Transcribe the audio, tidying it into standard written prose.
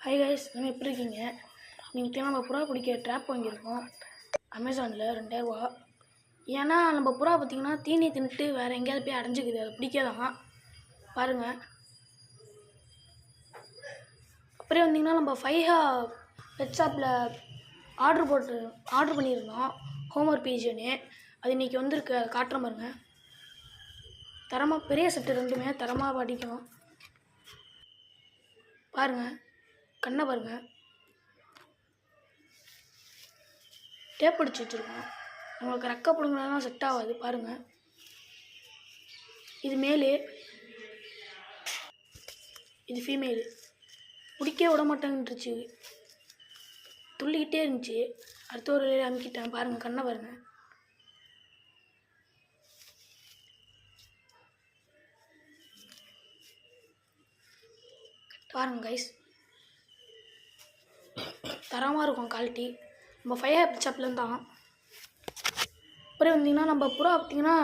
Hi guys, நீங்கள் எப்படி இருக்கீங்க? நீங்கள் நம்ம புறா பிடிக்க ட்ராப் வாங்கியிருக்கோம் அமேசானில் 2000 ரூபா. ஏன்னா நம்ம புறா பார்த்திங்கன்னா தீனி தின்ட்டு வேறு எங்கேயாவது போய் அடைஞ்சிக்குது, அதை பிடிக்காதான் பாருங்கள். அப்புறம் வந்திங்கன்னா நம்ம ஃபைஹா பெட் ஷாப்பில் ஆர்டர் பண்ணியிருந்தோம் ஹோம்ஒர்க் பீஜன்னு. அது இன்றைக்கி வந்திருக்கு, அதை காட்டுற பாருங்க. தரமாக பெரிய செட்டு ரெண்டுமே தரமாக படிக்கும் பாருங்கள். கண்ணை பாருங்கள், டேப் அடிச்சு வச்சுருக்கோம். உங்களுக்கு ரெக்க பிடுங்கலாம் செட் ஆகாது பாருங்கள். இது மேலு, இது ஃபீமேலு. பிடிக்க விட மாட்டேன்னுருச்சு, துள்ளிக்கிட்டே இருந்துச்சு. அடுத்த ஒரு அமுக்கிட்டேன் பாருங்கள். கண்ணை பாருங்கள். பாருங்கள் கைஸ், தரமாக இருக்கும் குவாலிட்டி. நம்ம ஃபைஹா பெட் ஷாப்லேருந்து தான். அப்புறம் வந்திங்கன்னா நம்ம புறா பார்த்திங்கன்னா